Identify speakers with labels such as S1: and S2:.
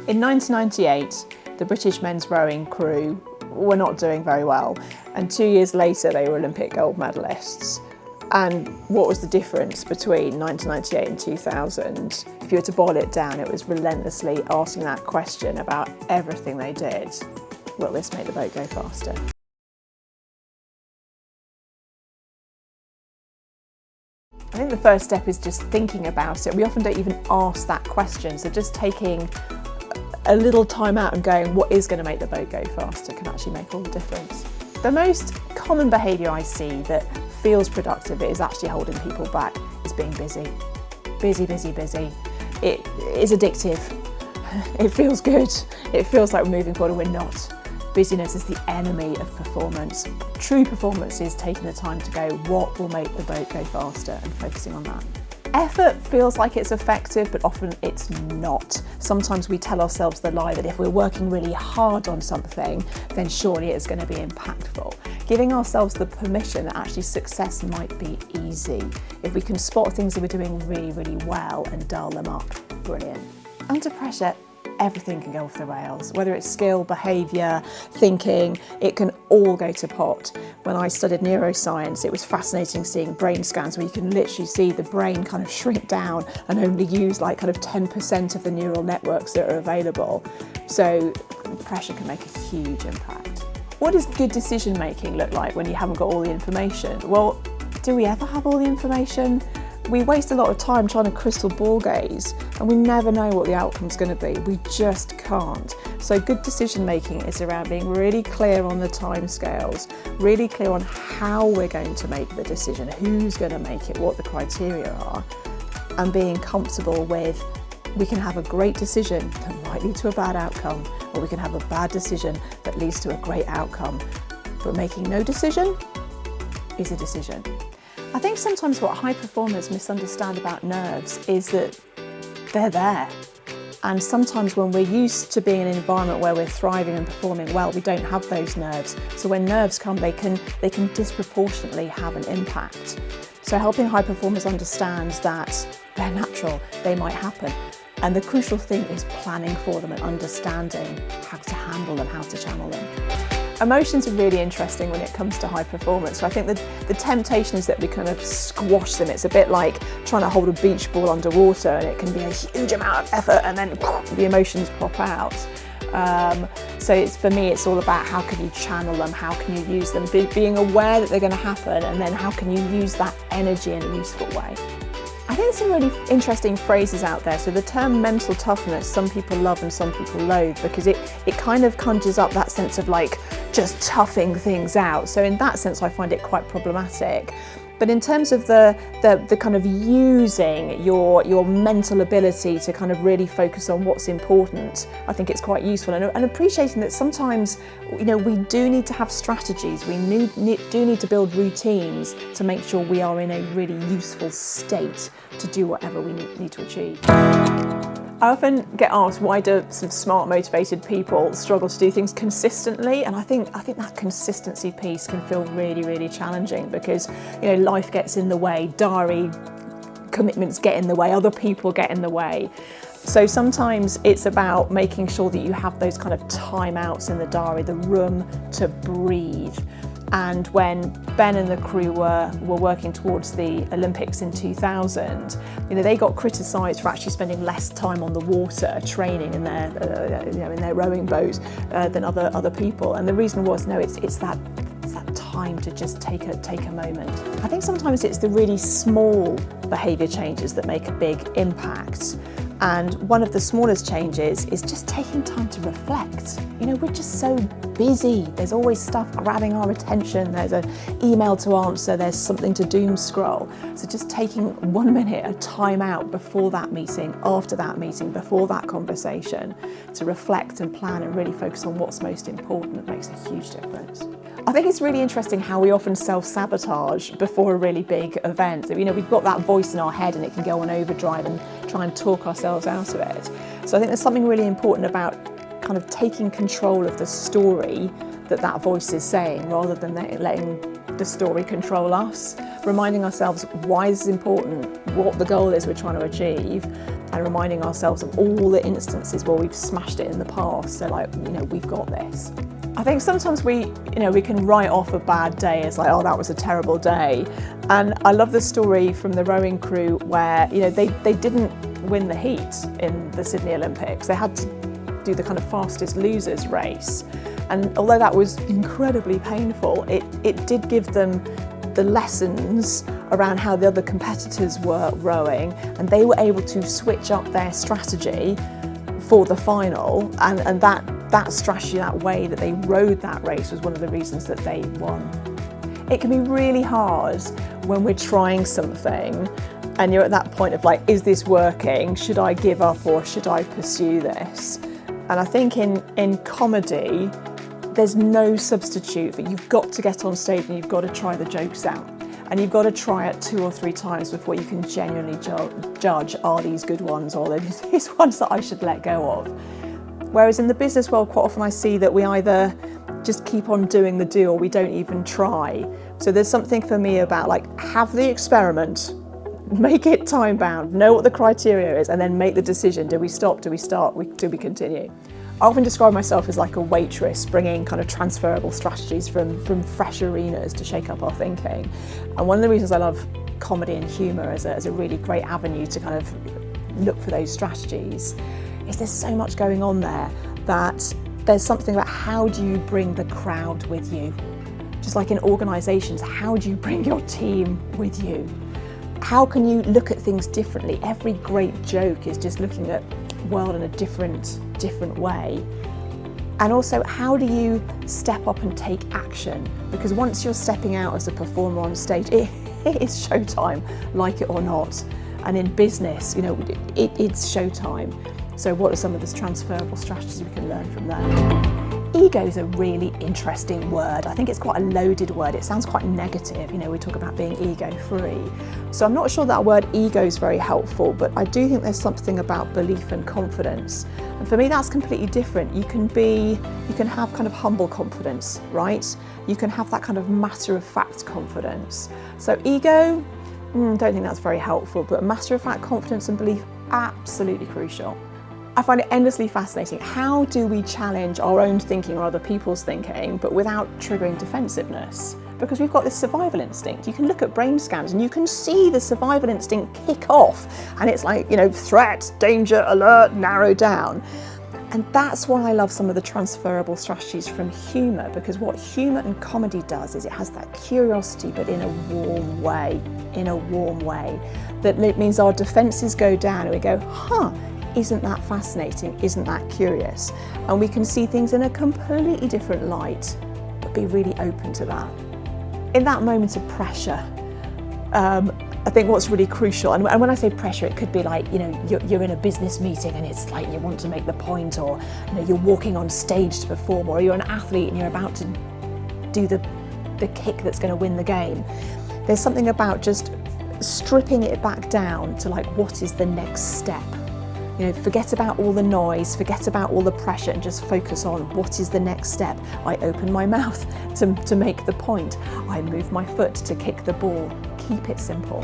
S1: In 1998, the British men's rowing crew were not doing very well, and 2 years later they were Olympic gold medalists. And what was the difference between 1998 and 2000? If you were to boil it down, it was relentlessly asking that question about everything they did. Will this make the boat go faster? I think the first step is just thinking about it. We often don't even ask that question, so just taking a little time out and going, what is going to make the boat go faster, can actually make all the difference. The most common behaviour I see that feels productive but is actually holding people back is being busy. Busy, busy, busy. It is addictive. It feels good. It feels like we're moving forward, and we're not. Busyness is the enemy of performance. True performance is taking the time to go, what will make the boat go faster, and focusing on that. Effort feels like it's effective, but often it's not. Sometimes we tell ourselves the lie that if we're working really hard on something, then surely it's going to be impactful. Giving ourselves the permission that actually success might be easy. If we can spot things that we're doing really, really well and dial them up, brilliant. Under pressure, everything can go off the rails. Whether it's skill, behaviour, thinking, it can all go to pot. When I studied neuroscience, it was fascinating seeing brain scans where you can literally see the brain kind of shrink down and only use like kind of 10% of the neural networks that are available. So pressure can make a huge impact. What does good decision making look like when you haven't got all the information? Well, do we ever have all the information? We waste a lot of time trying to crystal ball gaze, and we never know what the outcome's going to be. We just can't. So good decision making is around being really clear on the timescales, really clear on how we're going to make the decision, who's going to make it, what the criteria are, and being comfortable with we can have a great decision that might lead to a bad outcome, or we can have a bad decision that leads to a great outcome. But making no decision is a decision. I think sometimes what high performers misunderstand about nerves is that they're there. And sometimes when we're used to being in an environment where we're thriving and performing well, we don't have those nerves. So when nerves come, they can disproportionately have an impact. So helping high performers understand that they're natural, they might happen. And the crucial thing is planning for them and understanding how to handle them, how to channel them. Emotions are really interesting when it comes to high performance. So I think the temptation is that we kind of squash them. It's a bit like trying to hold a beach ball underwater, and it can be a huge amount of effort and then the emotions pop out. So for me, it's all about how can you channel them, how can you use them, being aware that they're going to happen, and then how can you use that energy in a useful way. I think there's some really interesting phrases out there. So the term mental toughness, some people love and some people loathe, because it kind of conjures up that sense of like just toughing things out. So in that sense, I find it quite problematic. But in terms of the kind of using your mental ability to kind of really focus on what's important, I think it's quite useful. And appreciating that sometimes, you know, we do need to have strategies. We do need to build routines to make sure we are in a really useful state to do whatever we need to achieve. I often get asked, why do some smart, motivated people struggle to do things consistently? And I think that consistency piece can feel really, really challenging because, you know, life gets in the way, diary commitments get in the way, other people get in the way. So sometimes it's about making sure that you have those kind of timeouts in the diary, the room to breathe. And when Ben and the crew were working towards the Olympics in 2000, you know, they got criticised for actually spending less time on the water training in their, in their rowing boat than other people. And the reason was, no, it's that time to just take a moment. I think sometimes it's the really small behaviour changes that make a big impact. And one of the smallest changes is just taking time to reflect. You know, we're just so busy. There's always stuff grabbing our attention. There's an email to answer. There's something to doom scroll. So just taking 1 minute, a time out before that meeting, after that meeting, before that conversation, to reflect and plan and really focus on what's most important makes a huge difference. I think it's really interesting how we often self-sabotage before a really big event. You know, we've got that voice in our head and it can go on overdrive and try and talk ourselves out of it. So I think there's something really important about kind of taking control of the story that voice is saying, rather than letting the story control us. Reminding ourselves why this is important, what the goal is we're trying to achieve, and reminding ourselves of all the instances where we've smashed it in the past. So like, we've got this. I think sometimes we can write off a bad day as like, oh, that was a terrible day. And I love the story from the rowing crew where, they didn't win the heat in the Sydney Olympics. They had to do the kind of fastest losers race. And although that was incredibly painful, it did give them the lessons around how the other competitors were rowing, and they were able to switch up their strategy for the final, and that strategy, that way that they rowed that race, was one of the reasons that they won. It can be really hard when we're trying something and you're at that point of like, is this working? Should I give up or should I pursue this? And I think in comedy, there's no substitute for, you've got to get on stage and you've got to try the jokes out. And you've got to try it 2 or 3 times before you can genuinely judge, are these good ones or are these ones that I should let go of? Whereas in the business world, quite often I see that we either just keep on doing the do or we don't even try. So there's something for me about like, have the experiment, make it time bound, know what the criteria is, and then make the decision. Do we stop? Do we start? Do we continue? I often describe myself as like a waitress bringing kind of transferable strategies from fresh arenas to shake up our thinking. And one of the reasons I love comedy and humour as a really great avenue to kind of look for those strategies is there's so much going on there that there's something about how do you bring the crowd with you? Just like in organisations, how do you bring your team with you? How can you look at things differently? Every great joke is just looking at the world in a different way. And also, how do you step up and take action? Because once you're stepping out as a performer on stage, it is showtime, like it or not. And in business, it's showtime. So what are some of the transferable strategies we can learn from there? Ego is a really interesting word. I think it's quite a loaded word. It sounds quite negative. We talk about being ego-free. So I'm not sure that word ego is very helpful, but I do think there's something about belief and confidence. And for me, that's completely different. You can have kind of humble confidence, right? You can have that kind of matter-of-fact confidence. So ego, don't think that's very helpful, but matter-of-fact confidence and belief, absolutely crucial. I find it endlessly fascinating. How do we challenge our own thinking or other people's thinking, but without triggering defensiveness? Because we've got this survival instinct. You can look at brain scans and you can see the survival instinct kick off, and it's like, threat, danger, alert, narrow down. And that's why I love some of the transferable strategies from humour, because what humour and comedy does is it has that curiosity, but in a warm way, That means our defences go down and we go, isn't that fascinating? Isn't that curious? And we can see things in a completely different light, but be really open to that. In that moment of pressure, I think what's really crucial, and when I say pressure, it could be like, you're in a business meeting and it's like you want to make the point, or you're walking on stage to perform, or you're an athlete and you're about to do the kick that's going to win the game. There's something about just stripping it back down to like, what is the next step? Forget about all the noise, forget about all the pressure, and just focus on what is the next step. I open my mouth to make the point. I move my foot to kick the ball. Keep it simple.